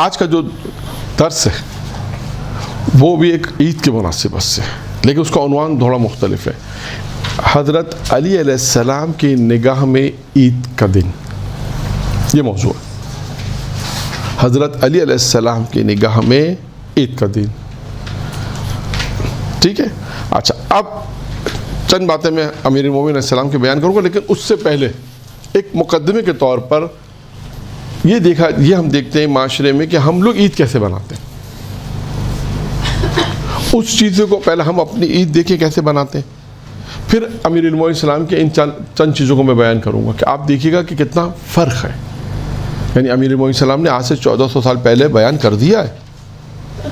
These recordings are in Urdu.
آج کا جو درس ہے وہ بھی ایک عید کے مناسبت سے، لیکن اس کا عنوان تھوڑا مختلف ہے۔ حضرت علی علیہ السلام کی نگاہ میں عید کا دن، یہ موضوع ہے۔ حضرت علی علیہ السلام کی نگاہ میں عید کا دن، ٹھیک ہے۔ اچھا، اب چند باتیں میں امیر المومنین علیہ السلام کے بیان کروں گا، لیکن اس سے پہلے ایک مقدمے کے طور پر یہ ہم دیکھتے ہیں معاشرے میں کہ ہم لوگ عید کیسے بناتے ہیں۔ اس چیزوں کو پہلے ہم اپنی عید دیکھیں کیسے بناتے ہیں، پھر امیر المومنین علیہ السلام کے ان چند چیزوں کو میں بیان کروں گا کہ آپ دیکھیے گا کہ کتنا فرق ہے۔ یعنی امیر المومنین علیہ السلام نے آج سے 1400 سال پہلے بیان کر دیا ہے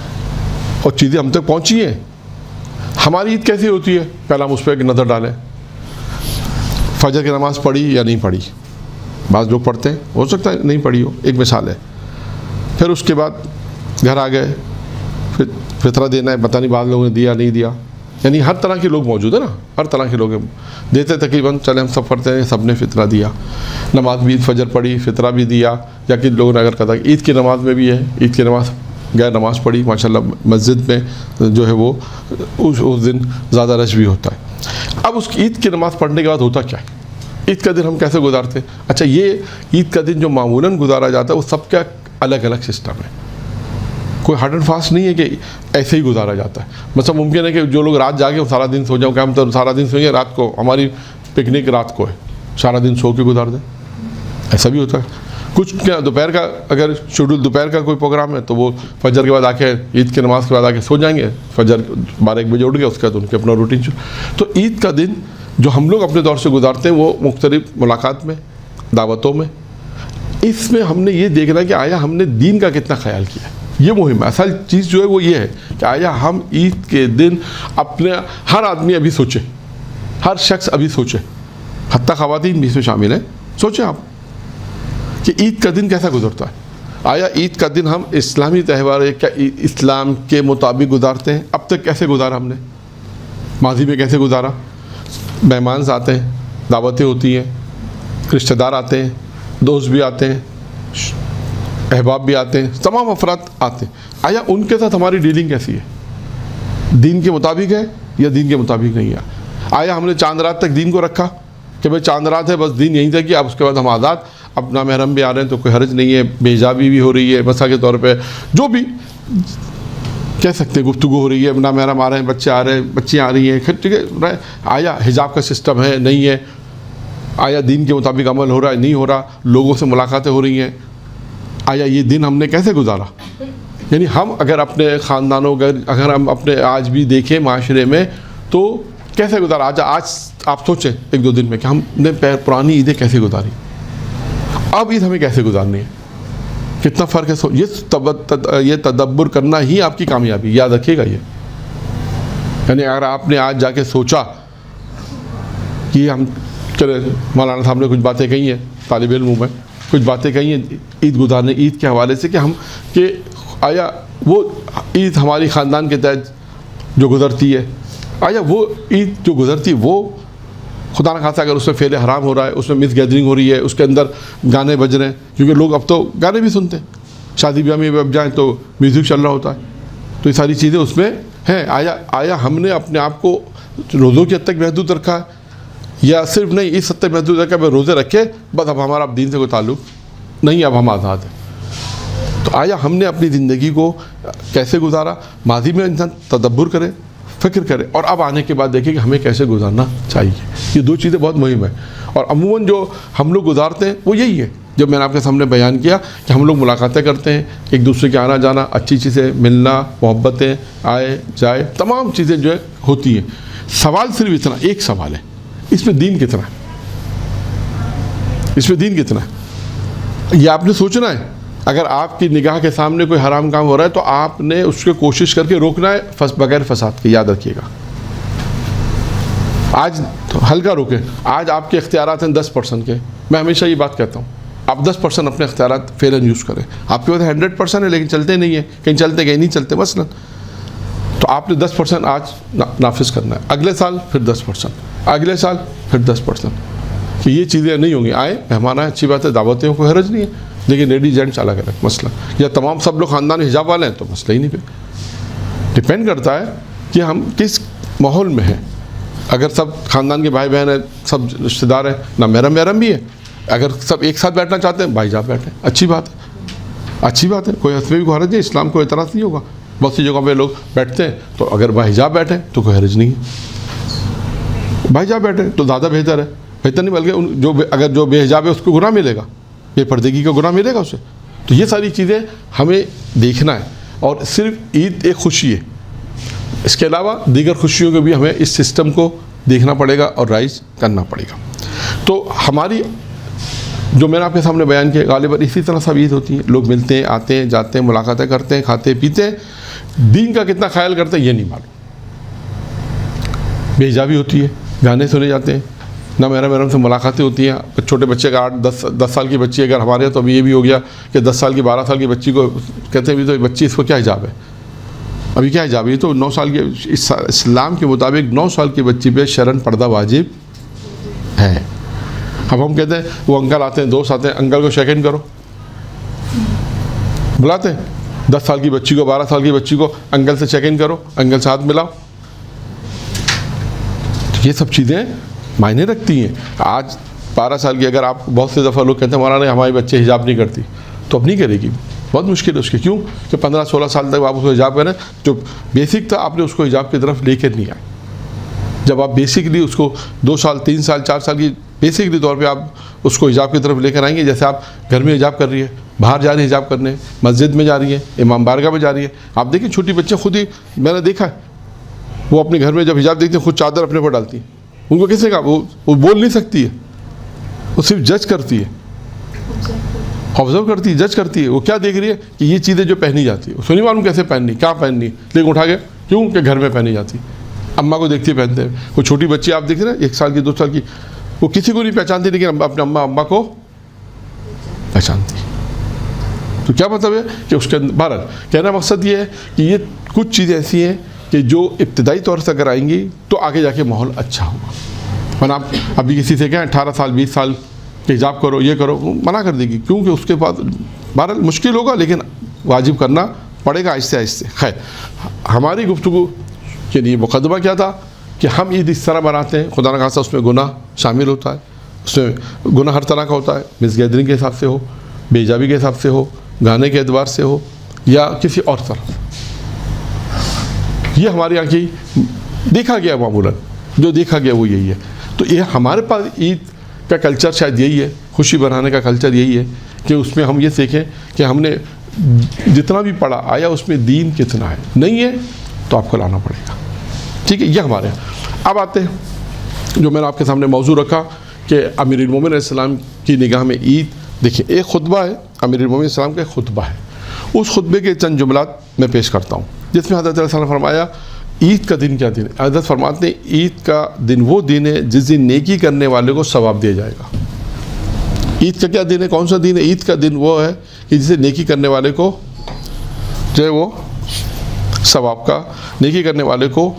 اور چیزیں ہم تک پہنچی ہیں۔ ہماری عید کیسی ہوتی ہے، پہلا ہم اس پہ ایک نظر ڈالیں۔ فجر کی نماز پڑھی یا نہیں پڑھی، بعض لوگ پڑھتے ہیں، ہو سکتا ہے نہیں پڑھی ہو، ایک مثال ہے۔ پھر اس کے بعد گھر آ گئے، پھر فطرہ دینا ہے، پتہ نہیں بعض لوگوں نے دیا نہیں دیا، یعنی ہر طرح کے لوگ موجود ہیں نا، ہر طرح کے لوگ دیتے تقریباً، چلے ہم سب پڑھتے ہیں، سب نے فطرہ دیا، نماز بھی فجر پڑھی، فطرہ بھی دیا، یا کہ لوگوں نے اگر کہا کہ عید کی نماز میں بھی ہے، عید کی نماز گئے نماز پڑھی، ماشاءاللہ مسجد میں جو ہے وہ اس دن زیادہ رش بھی ہوتا ہے۔ اب اس عید کی نماز پڑھنے کے بعد ہوتا کیا ہے، عید کا دن ہم کیسے گزارتے ہیں؟ اچھا، یہ عید کا دن جو معمولاً گزارا جاتا ہے وہ سب کا الگ الگ سسٹم ہے، کوئی ہارڈ اینڈ فاسٹ نہیں ہے کہ ایسے ہی گزارا جاتا ہے۔ مثلا ممکن ہے کہ جو لوگ رات جاگے وہ سارا دن سو جاؤں کہ ہم تو سارا دن سوئیں، رات کو ہماری پکنک رات کو ہے، سارا دن سو کے گزار دیں، ایسا بھی ہوتا ہے۔ کچھ کیا دوپہر کا اگر شیڈول دوپہر کا کوئی پروگرام ہے تو وہ فجر کے بعد آ کے عید کی نماز کے بعد آ کے سو جائیں گے، فجر 12-1 بجے اٹھ گئے، اس کے بعد ان کے اپنا روٹین شروع۔ تو عید کا دن جو ہم لوگ اپنے دور سے گزارتے ہیں وہ مختلف ملاقات میں، دعوتوں میں، اس میں ہم نے یہ دیکھنا کہ آیا ہم نے دین کا کتنا خیال کیا ہے۔ یہ مہم ہے، اصل چیز جو ہے وہ یہ ہے کہ آیا ہم عید کے دن اپنے ہر آدمی ابھی سوچے، ہر شخص ابھی سوچے، حتیٰ خواتین بھی اس میں شامل ہیں، سوچیں آپ کہ عید کا دن کیسا گزرتا ہے۔ آیا عید کا دن ہم اسلامی تہوار کیا اسلام کے مطابق گزارتے ہیں؟ اب تک کیسے گزارا ہم نے، ماضی میں کیسے گزارا؟ مہمان آتے ہیں، دعوتیں ہوتی ہیں، رشتہ دار آتے ہیں، دوست بھی آتے ہیں، احباب بھی آتے ہیں، تمام افراد آتے ہیں۔ آیا ان کے ساتھ ہماری ڈیلنگ کیسی ہے، دین کے مطابق ہے یا دین کے مطابق نہیں ہے؟ آیا ہم نے چاند رات تک دین کو رکھا کہ بھائی چاند رات ہے بس دین یہیں تک، اب اس کے بعد ہم آزاد، اب نامحرم بھی آ رہے ہیں تو کوئی حرج نہیں ہے، بے حجابی بھی ہو رہی ہے، مثال کے طور پہ جو بھی کہہ سکتے ہیں گفتگو ہو رہی ہے، نامحرم آ رہے ہیں، بچے آ رہے ہیں، بچیاں آ رہی ہیں، ٹھیک ہے، آیا حجاب کا سسٹم ہے نہیں ہے؟ آیا دین کے مطابق عمل ہو رہا ہے نہیں ہو رہا؟ لوگوں سے ملاقاتیں ہو رہی ہیں؟ آیا یہ دن ہم نے کیسے گزارا؟ یعنی ہم اگر اپنے خاندانوں اگر ہم اپنے آج بھی دیکھیں معاشرے میں تو کیسے گزارا؟ آج آپ سوچیں 1-2 دن میں کہ ہم نے پرانی عیدیں کیسے گزاری، اب عید ہمیں کیسے گزارنی ہے، کتنا فرق ہے۔ یہ تدبر کرنا ہی آپ کی کامیابی، یاد رکھیے گا یہ۔ یعنی اگر آپ نے آج جا کے سوچا کہ ہم چلے، مولانا صاحب نے کچھ باتیں کہی ہیں، طالب علموں میں کچھ باتیں کہی ہیں عید گزارنے، عید کے حوالے سے کہ آیا وہ عید ہماری خاندان کے تحت جو گزرتی ہے، آیا وہ عید جو گزرتی ہے وہ خدا نہ خاصا اگر اس میں فعل حرام ہو رہا ہے، اس میں مس گیدرنگ ہو رہی ہے، اس کے اندر گانے بج رہے ہیں، کیونکہ لوگ اب تو گانے بھی سنتے ہیں، شادی بیاہ میں اب جائیں تو میوزک چل رہا ہوتا ہے، تو یہ ساری چیزیں اس میں ہیں۔ آیا ہم نے اپنے آپ کو روزوں کی حد تک محدود رکھا ہے یا صرف نہیں اس حد تک محدود رکھا ہے روزے رکھے بس، اب ہمارا اب دین سے کوئی تعلق نہیں، اب ہم آزاد ہیں؟ تو آیا ہم نے اپنی زندگی کو کیسے گزارا؟ ماضی میں انسان تدبر کرے، فکر کرے، اور اب آنے کے بعد دیکھیں کہ ہمیں کیسے گزارنا چاہیے۔ یہ 2 چیزیں بہت مہم ہیں، اور عموماً جو ہم لوگ گزارتے ہیں وہ یہی ہے جب میں نے آپ کے سامنے بیان کیا کہ ہم لوگ ملاقاتیں کرتے ہیں، ایک دوسرے کے آنا جانا، اچھی چیزیں، ملنا، محبتیں، آئے جائے، تمام چیزیں جو ہے ہوتی ہیں۔ سوال صرف اتنا ایک سوال ہے، اس میں دین کتنا ہے، اس میں دین کتنا ہے، یہ آپ نے سوچنا ہے۔ اگر آپ کی نگاہ کے سامنے کوئی حرام کام ہو رہا ہے تو آپ نے اس کو کوشش کر کے روکنا ہے بغیر فساد کے، یاد رکھیے گا۔ آج ہلکا روکیں، آج آپ کے اختیارات ہیں 10% کے، میں ہمیشہ یہ بات کہتا ہوں، آپ 10% اپنے اختیارات فعلاً یوز کریں۔ آپ کے پاس 100% ہے لیکن چلتے نہیں ہیں، کہیں چلتے کہیں نہیں چلتے مثلاً، تو آپ نے 10% آج نافذ کرنا ہے، اگلے سال پھر 10%، اگلے سال پھر 10%، کہ یہ چیزیں نہیں ہوں گی۔ آئے مہمان آئے، اچھی بات ہے، دعوتیں کو حرج نہیں ہے، لیکن لیڈیز جینٹس الگ الگ مسئلہ، یا تمام سب لوگ خاندان میں حجاب والے ہیں تو مسئلہ ہی نہیں پہ ڈپینڈ کرتا ہے کہ ہم کس ماحول میں ہیں. اگر سب خاندان کے بھائی بہن ہیں، سب رشتہ دار ہیں، نہ محرم بھی ہے، اگر سب ایک ساتھ بیٹھنا چاہتے ہیں بھائی جاب بیٹھیں، اچھی بات ہے، اچھی بات ہے، کوئی اس میں بھی کوئی حرج نہیں، اسلام کو اعتراض نہیں ہوگا. بہت سی جگہوں پہ لوگ بیٹھتے ہیں تو اگر بھائی جاب بیٹھیں تو کوئی حرج نہیں ہے، بھائی جاب بیٹھیں تو زیادہ بہتر ہے، بہتر نہیں بلکہ اگر جو بے حجاب ہے اس کو گناہ ملے گا، بے پردگی کا گناہ ملے گا اسے. تو یہ ساری چیزیں ہمیں دیکھنا ہے. اور صرف عید ایک خوشی ہے، اس کے علاوہ دیگر خوشیوں کو بھی ہمیں اس سسٹم کو دیکھنا پڑے گا اور رائز کرنا پڑے گا. تو ہماری جو میں نے آپ کے سامنے بیان کیا غالباً اسی طرح سب عید ہوتی ہیں، لوگ ملتے ہیں، آتے ہیں، جاتے ہیں، ملاقاتیں کرتے ہیں، کھاتے پیتے ہیں. دین کا کتنا خیال کرتے ہیں یہ نہیں معلوم. بے حجابی ہوتی ہے، گانے سنے جاتے ہیں، نہ محرم سے ملاقاتیں ہوتی ہیں. چھوٹے بچے کا 8-10 سال کی بچی اگر ہمارے تو ابھی یہ بھی ہو گیا کہ 10 سال کی 12 سال کی بچی کو کہتے ہیں تو بچی اس کو کیا حجاب ہے، ابھی کیا حجاب ہے؟ یہ تو 9 سال کی، اسلام کے مطابق 9 سال کی بچی پہ شرعاً پردہ واجب ہے. اب ہم کہتے ہیں وہ انکل آتے ہیں، دوست آتے ہیں، انکل کو شیک ہینڈ کرو، بلاتے ہیں 10 سال کی بچی کو، 12 سال کی بچی کو انکل سے شیک ہینڈ کرو، انکل سے ہاتھ ملاؤ. یہ سب چیزیں معنی رکھتی ہیں. آج 12 سال کی اگر آپ، بہت سے دفعہ لوگ کہتے ہیں مولانا ہماری بچے حجاب نہیں کرتی، تو اب نہیں کرے گی، بہت مشکل ہے اس کی. کیوں کہ 15-16 سال تک آپ اس کو حجاب کریں، جو بیسک تھا آپ نے اس کو حجاب کی طرف لے کے نہیں آئے. جب آپ بیسکلی اس کو 2 سال 3 سال 4 سال کی بیسکلی طور پہ آپ اس کو حجاب کی طرف لے کر آئیں گے، جیسے آپ گھر میں حجاب کر رہی ہے، باہر جا رہی ہے حجاب کرنے، مسجد میں جا رہی ہے، امام بارگاہ میں جا رہی ہے. آپ دیکھیں چھوٹی بچے خود ہی، میں نے دیکھا ہے، وہ اپنے گھر میں جب حجاب دیکھتے ہیں خود چادر اپنے پر ڈالتی ہیں. ان کو کس نے کہا؟ وہ بول نہیں سکتی ہے، وہ صرف جج کرتی ہے، آبزرو کرتی ہے، جج کرتی ہے. وہ کیا دیکھ رہی ہے کہ یہ چیزیں جو پہنی جاتی ہے، اس کو نہیں معلوم کیسے پہننی، کیا پہننی، لیکن اٹھا کے کیوں کہ گھر میں پہنی جاتی. اماں کو دیکھتی پہنتے ہیں. کوئی چھوٹی بچی آپ دیکھ رہے ہیں 1 سال کی 2 سال کی، وہ کسی کو نہیں پہچانتی لیکن اپنے اماں کو پہچانتی. تو کیا مطلب ہے کہ اس کے اندر، بہرحال کہنا مقصد یہ ہے کہ یہ کچھ چیزیں ایسی ہیں کہ جو ابتدائی طور سے اگر آئیں گی تو آگے جا کے ماحول اچھا ہوگا. ورنہ آپ ابھی کسی سے کہیں 18 سال 20 سال کہ حجاب کرو، یہ کرو، منع کر دے گی، کیونکہ اس کے بعد بہرحال مشکل ہوگا لیکن واجب کرنا پڑے گا آہستہ آہستہ. خیر، ہماری گفتگو کے لیے مقدمہ کیا تھا کہ ہم عید اس طرح مناتے ہیں، خدا نہ خواستہ اس میں گناہ شامل ہوتا ہے، اس میں گناہ ہر طرح کا ہوتا ہے، مس گیدرنگ کے حساب سے ہو، بے حجابی کے حساب سے ہو، گانے کے اعتبار سے ہو، یا کسی اور طرح. یہ ہمارے یہاں کی دیکھا گیا، معمولاً جو دیکھا گیا وہ یہی ہے. تو یہ ہمارے پاس عید کا کلچر شاید یہی ہے، خوشی بنانے کا کلچر یہی ہے کہ اس میں ہم یہ سیکھیں کہ ہم نے جتنا بھی پڑھا آیا اس میں دین کتنا ہے، نہیں ہے تو آپ کو لانا پڑے گا. ٹھیک ہے، یہ ہمارے ہیں. اب آتے ہیں جو میں نے آپ کے سامنے موضوع رکھا کہ امیر المومنین علیہ السلام کی نگاہ میں عید. دیکھیں ایک خطبہ ہے، امیر المومنین علیہ السلام کا ایک خطبہ ہے، اس خطبے کے چند جملات میں پیش کرتا ہوں جس میں حضرت علیہ السلام نے فرمایا عید کا دن کیا دن ہے. حضرت فرماتے ہیں عید کا دن وہ دن ہے جس دن نیکی کرنے والے کو ثواب دیا جائے گا. عید کا کیا دن ہے، کون سا دن ہے؟ عید کا دن وہ ہے کہ جسے نیکی کرنے والے کو جو ہے وہ ثواب کا، نیکی کرنے والے کو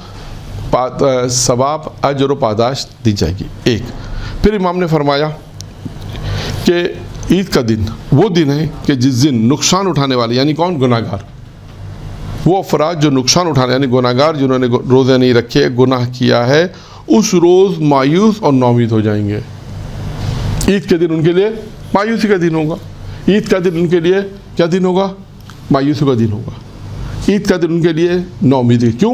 ثواب، اجر و پاداش دی جائے گی. ایک پھر امام نے فرمایا کہ عید کا دن وہ دن ہے کہ جس دن نقصان اٹھانے والے، یعنی کون؟ گناہ گار، وہ افراد جو نقصان اٹھانے، یعنی گناہ گار جنہوں نے روزے نہیں رکھے، گناہ کیا ہے، اس روز مایوس اور نومید ہو جائیں گے. عید کے دن ان کے لیے مایوسی کا دن ہوگا. عید کا دن ان کے لیے کیا دن ہوگا؟ مایوسی کا دن ہوگا. عید کا دن ان کے لیے نومیدی. کیوں؟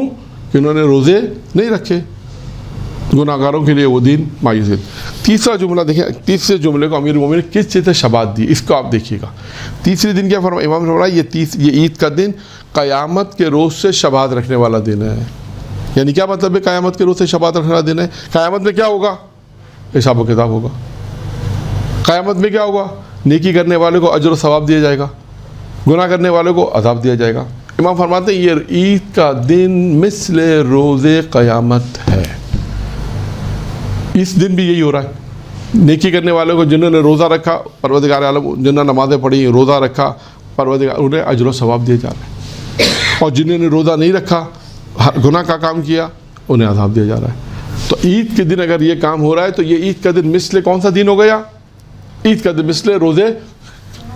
کہ انہوں نے روزے نہیں رکھے. گناہ گاروں کے لیے وہ دن مایوسی. تیسرا جملہ دیکھیں، تیسرے جملے کو امیر المومنین نے کس چیز سے شباہت دی، اس کو آپ دیکھیے گا. تیسرے دن کیا فرمایا امام نے؟ فرمایا یہ عید کا دن قیامت کے روز سے شباہت رکھنے والا دن ہے. یعنی کیا مطلب ہے قیامت کے روز سے شباہت رکھنے والا دن ہے؟ قیامت میں کیا ہوگا؟ حساب و کتاب ہوگا. قیامت میں کیا ہوگا؟ نیکی کرنے والے کو اجر و ثواب دیا جائے گا، گناہ کرنے والے کو عذاب دیا جائے گا. امام فرماتے ہیں یہ عید کا دن مثل روز قیامت ہے. اس دن بھی یہی ہو رہا ہے. نیکی کرنے والوں کو جنہوں نے روزہ رکھا، پروردگار عالم جنہوں نے نمازیں پڑھی، روزہ رکھا، پروردگار انہیں اجر و ثواب دیے جا رہے ہیں. اور جنہوں نے روزہ نہیں رکھا، گناہ کا کام کیا، انہیں عذاب دیا جا رہا ہے. تو عید کے دن اگر یہ کام ہو رہا ہے تو یہ عید کا دن مثل کون سا دن ہو گیا؟ عید کا دن مثل روزے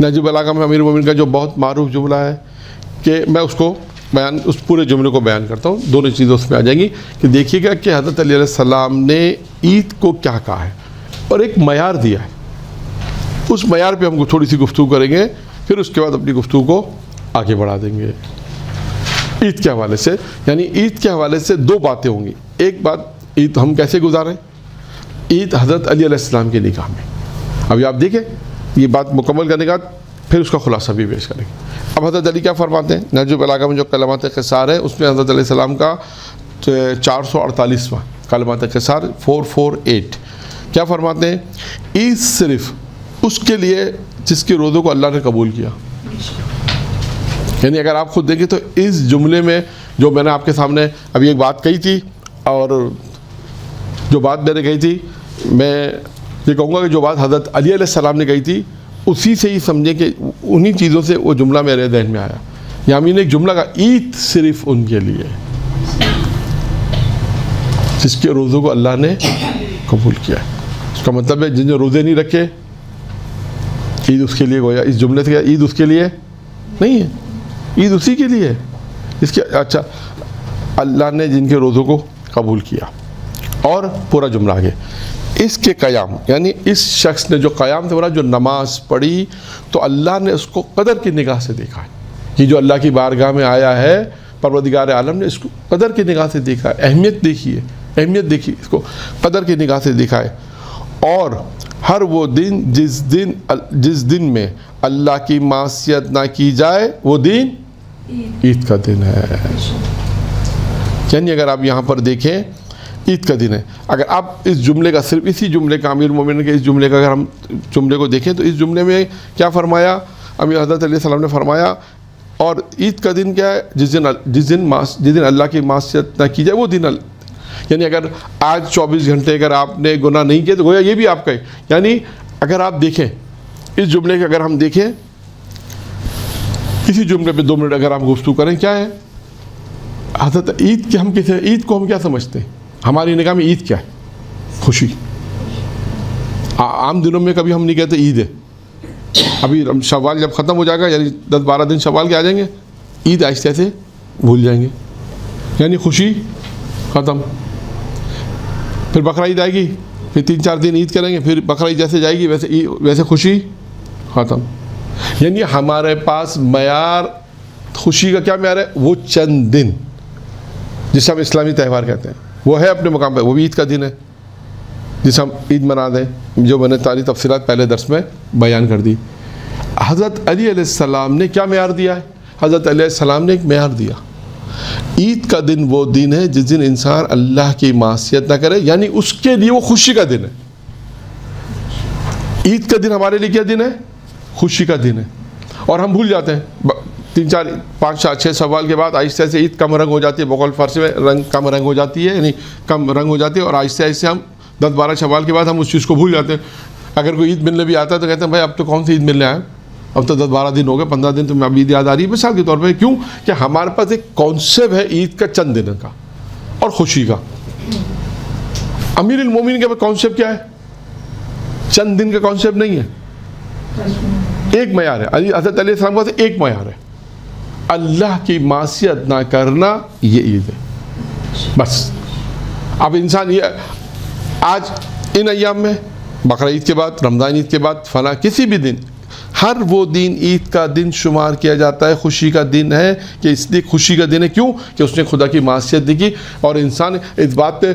نہج البلاغہ میں امیر المومنین کا جو بہت معروف جملہ ہے کہ میں اس کو اس پورے جملے کو بیان کرتا ہوں، دونوں چیزیں اس میں آ جائیں گی کہ دیکھیے گا کہ حضرت علی علیہ السلام نے عید کو کیا کہا ہے اور ایک معیار دیا ہے. اس معیار پہ ہم تھوڑی سی گفتگو کریں گے، پھر اس کے بعد اپنی گفتگو کو آگے بڑھا دیں گے. عید کے حوالے سے، یعنی عید کے حوالے سے دو باتیں ہوں گی. ایک بات، عید ہم کیسے گزاریں؟ عید حضرت علی علیہ السلام کی نگاہ میں. ابھی آپ دیکھیں یہ بات مکمل کرنے کے بعد پھر اس کا خلاصہ بھی پیش کریں گے. اب حضرت علی کیا فرماتے ہیں؟ نہج البلاغہ میں جو کلمات قصار ہے اس میں حضرت علیہ السلام کا 448واں کلمات قصار 448 کیا فرماتے ہیں؟ عید صرف اس کے لیے جس کے روزوں کو اللہ نے قبول کیا. یعنی اگر آپ خود دیکھیں تو اس جملے میں جو میں نے آپ کے سامنے ابھی ایک بات کہی تھی، اور جو بات میں نے کہی تھی، میں یہ کہوں گا کہ جو بات حضرت علی علیہ السلام نے کہی تھی اسی سے ہی سمجھیں کہ انہی چیزوں سے وہ جملہ میرے ذہن میں آیا. یہاں میں نے ایک جملہ کہا، عید صرف ان کے لیے جس کے روزوں کو اللہ نے قبول کیا ہے. اس کا مطلب ہے جن نے روزے نہیں رکھے عید اس کے لیے گویا اس جملے سے عید اس کے لیے نہیں ہے، عید اسی کے لیے ہے اس کے. اچھا، اللہ نے جن کے روزوں کو قبول کیا، اور پورا جملہ آگے اس کے قیام، یعنی اس شخص نے جو قیام سے جو نماز پڑھی تو اللہ نے اس کو قدر کی نگاہ سے دیکھا ہے. یہ جو اللہ کی بارگاہ میں آیا ہے، پروردگار عالم نے اس کو قدر کی نگاہ سے دیکھا ہے. اہمیت دیکھی ہے، اہمیت دیکھی، اس کو قدر کی نگاہ سے دیکھا ہے. اور ہر وہ دن جس دن میں اللہ کی معصیت نہ کی جائے وہ دن عید کا دن ہے. یعنی اگر آپ یہاں پر دیکھیں عید کا دن ہے. اگر آپ اس جملے کا صرف اسی جملے کا امیر المومنین کے اس جملے کا اگر ہم جملے کو دیکھیں تو اس جملے میں کیا فرمایا؟ امیر حضرت علیہ السلام نے فرمایا اور عید کا دن کیا ہے؟ جس دن اللہ کی معصیت نہ کی جائے وہ دن. یعنی اگر آج 24 گھنٹے اگر آپ نے گناہ نہیں کیا تو گویا یہ بھی آپ کا ہے. یعنی اگر آپ دیکھیں اس جملے کے، اگر ہم دیکھیں اسی جملے پہ 2 منٹ اگر ہم گفتگو کریں، کیا ہے حضرت عید کے؟ ہم کسے عید کو ہم کیا سمجھتے ہیں؟ ہماری نگاہ میں عید کیا ہے؟ خوشی. عام دنوں میں کبھی ہم نہیں کہتے عید ہے. ابھی شوال جب ختم ہو جائے گا، یعنی 10-12 دن شوال کے آ جائیں گے، عید آہستہ سے بھول جائیں گے، یعنی خوشی ختم. پھر بقرعید آئے گی، پھر 3-4 دن عید کریں گے، پھر بقرعید جیسے جائے گی ویسے خوشی ختم. یعنی ہمارے پاس معیار خوشی کا کیا معیار ہے؟ وہ چند دن جسے ہم اسلامی تہوار کہتے ہیں وہ ہے اپنے مقام پہ، وہ بھی عید کا دن ہے جسے ہم عید منا دیں، جو میں نے ساری تفصیلات پہلے درس میں بیان کر دی. حضرت علی علیہ السلام نے کیا معیار دیا ہے؟ حضرت علیہ السلام نے ایک معیار دیا، عید کا دن وہ دن ہے جس دن انسان اللہ کی معصیت نہ کرے، یعنی اس کے لیے وہ خوشی کا دن ہے. عید کا دن ہمارے لیے کیا دن ہے؟ خوشی کا دن ہے. اور ہم بھول جاتے ہیں 3-4-5-6 سوال کے بعد آہستہ سے عید کم رنگ ہو جاتی ہے، بقول فارسی میں کم رنگ ہو جاتی ہے، یعنی کم رنگ ہو جاتی ہے، اور آہستہ آہستہ ہم 10-12 سوال کے بعد ہم اس چیز کو بھول جاتے ہیں. اگر کوئی عید ملنے بھی آتا ہے تو کہتے ہیں بھائی اب تو کون سی عید ملنے آیا، اب تو 10-12 دن ہو گئے، 15 دن تو میں اب عید یاد آ رہی ہے مثال کے طور پہ. کیوں کہ ہمارے پاس ایک کانسیپٹ ہے عید کا چند دن کا اور خوشی کا. امیر المومنین کا کانسیپٹ کیا ہے؟ چند دن کا کانسیپٹ نہیں ہے، ایک معیار ہے. حضرت علیہ السلام کا ایک معیار ہے، اللہ کی معصیت نہ کرنا، یہ عید ہے بس. اب انسان یہ آج ان ایام میں بقرعید کے بعد، رمضان عید کے بعد، فلاں کسی بھی دن، ہر وہ دن عید کا دن شمار کیا جاتا ہے، خوشی کا دن ہے. کہ اس لیے خوشی کا دن ہے کیوں کہ اس نے خدا کی معصیت دیکھی، اور انسان اس بات پہ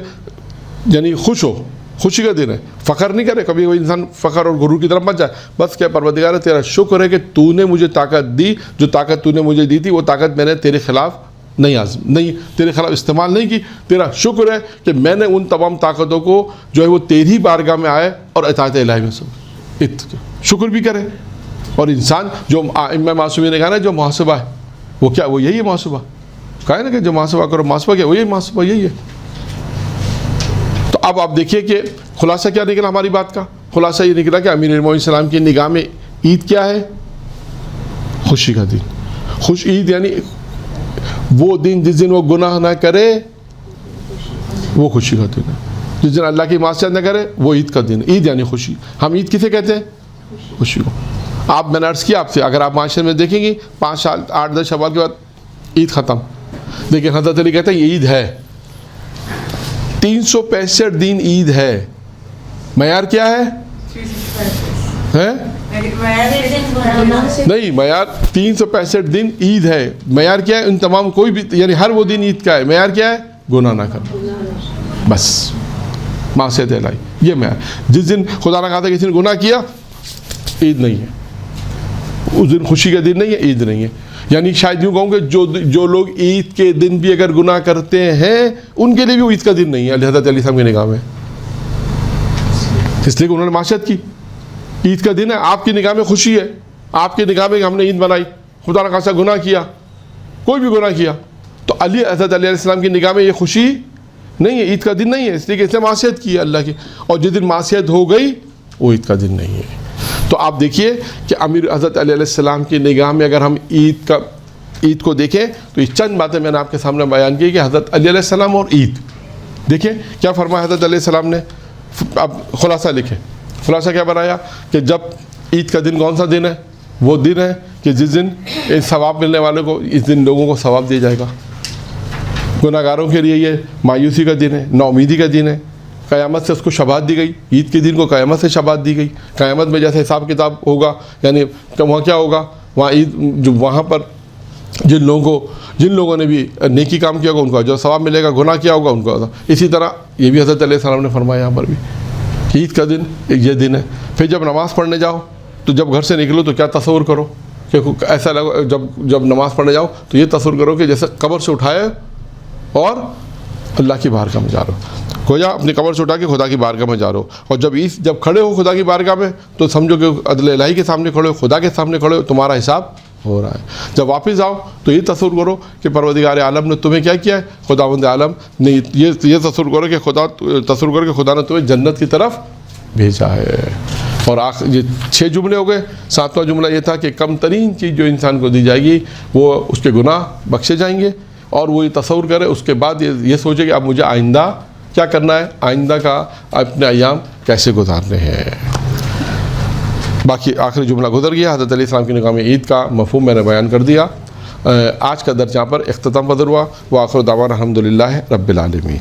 یعنی خوش ہو، خوشی کا دن ہے. فخر نہیں کرے کبھی، کوئی انسان فخر اور غرور کی طرف مت جائے. بس کیا پروردگار تیرا شکر ہے کہ تو نے مجھے طاقت دی، جو طاقت تو نے مجھے دی تھی وہ طاقت میں نے تیرے خلاف نہیں تیرے خلاف استعمال نہیں کی. تیرا شکر ہے کہ میں نے ان تمام طاقتوں کو جو ہے وہ تیری بارگاہ میں آئے اور اطاعت الہی میں سب شکر بھی کرے. اور انسان جو ائمہ معصومین نے کہا نا جو محاسبہ ہے وہ کیا؟ وہ یہی ہے محاسبہ. کہا ہے نا کہ جو محاسبہ کرو، محاسبہ کیا؟ وہ یہی محاسبہ یہی ہے. تو اب آپ دیکھیے کہ خلاصہ کیا نکلا ہماری بات کا؟ خلاصہ یہ نکلا کہ امیر المومنین السلام کی نگاہ میں عید کیا ہے؟ خوشی کا دن. خوش عید یعنی وہ دن جس دن وہ گناہ نہ کرے وہ خوشی کا دن ہے. جس دن اللہ کی معصیت نہ کرے وہ عید کا دن ہے. عید یعنی خوشی. ہم عید کسے کہتے ہیں؟ خوشی کو. آپ میں نے عرض کیا آپ سے، اگر آپ معاشرے میں دیکھیں گے 5 سال 8-10 شوال کے بعد عید ختم، لیکن حضرت علی کہتے ہیں یہ عید ہے، 365 دن عید ہے، معیار کیا ہے؟ نہیں، معیار 365 دن عید ہے، معیار کیا ہے؟ ان تمام کوئی بھی، یعنی ہر وہ دن عید کا ہے، معیار کیا ہے؟ گناہ نہ کرنا، بس معصیت الہی، یہ معیار۔ جس دن خدا نہ خواستہ کسی نے گناہ کیا، عید نہیں ہے، اس دن خوشی کا دن نہیں ہے، عید نہیں ہے۔ یعنی شاید یوں کہوں کہ جو لوگ عید کے دن بھی اگر گناہ کرتے ہیں ان کے لیے بھی وہ عید کا دن نہیں ہے حضرت علی صاحب کی نگاہ میں، اس لیے کہ انہوں نے معاشیت کی۔ عید کا دن ہے، آپ کی نگاہ میں خوشی ہے، آپ کی نگاہ میں کہ ہم نے عید منائی، خدا نہ خواستہ گناہ کیا، کوئی بھی گناہ کیا، تو حضرت علی علیہ السلام کی نگاہ میں یہ خوشی نہیں ہے، عید کا دن نہیں ہے، اس لیے کہ اس نے معصیت کی ہے اللہ کی، اور جس دن معصیت ہو گئی وہ عید کا دن نہیں ہے۔ تو آپ دیکھیے کہ امیر حضرت علی علیہ السلام کی نگاہ میں اگر ہم عید کو دیکھیں تو یہ چند باتیں میں نے آپ کے سامنے بیان کی کہ حضرت علی علیہ السلام اور عید، دیکھیں کیا فرمایا حضرت علیہ السلام نے۔ اب خلاصہ لکھیں، خلاصہ کیا بنایا کہ جب عید کا دن کون سا دن ہے؟ وہ دن ہے کہ جس دن ثواب ملنے والوں کو، اس دن لوگوں کو ثواب دیا جائے گا، گناہ گاروں کے لیے یہ مایوسی کا دن ہے، نا امیدی کا دن ہے، قیامت سے اس کو شباہت دی گئی، عید کے دن کو قیامت سے شباہت دی گئی۔ قیامت میں جیسے حساب کتاب ہوگا، یعنی وہاں کیا ہوگا، وہاں عید جو وہاں پر جن لوگوں نے بھی نیکی کام کیا ہوگا ان کو جو ثواب ملے گا، گناہ کیا ہوگا ان کو۔ اسی طرح یہ بھی حضرت علیہ السلام نے فرمایا یہاں پر بھی، عید کا دن یہ دن ہے۔ پھر جب نماز پڑھنے جاؤ تو جب گھر سے نکلو تو کیا تصور کرو کہ ایسا لگا، جب نماز پڑھنے جاؤ تو یہ تصور کرو کہ جیسے قبر سے اٹھائے اور اللہ کی بارگاہ میں جا رہے ہو، گویا اپنی قبر سے اٹھا کے خدا کی بارگاہ میں جا رہے ہو۔ اور جب کھڑے ہو خدا کی بارگاہ میں تو سمجھو کہ عدل الہی کے سامنے کھڑے ہو، خدا کے سامنے کھڑے ہو، تمہارا حساب ہو رہا ہے۔ جب واپس آؤ تو یہ تصور کرو کہ پروردگار عالم نے تمہیں کیا کیا ہے، خداوند عالم نے یہ تصور کرو کہ خدا نے تمہیں جنت کی طرف بھیجا ہے۔ اور یہ 6 جملے ہو گئے۔ 7واں جملہ یہ تھا کہ کم ترین چیز جو انسان کو دی جائے گی وہ اس کے گناہ بخشے جائیں گے، اور وہ یہ تصور کرے، اس کے بعد یہ سوچے کہ اب مجھے آئندہ کیا کرنا ہے، آئندہ کا اپنے ایام کیسے گزارنے ہیں۔ باقی آخری جملہ گزر گیا، حضرت علیہ السلام کی نگاہ میں عید کا مفہوم میں نے بیان کر دیا۔ آج کا درس یہاں پر اختتام پذیر ہوا۔ وآخر دعوانا الحمدللہ رب العالمین۔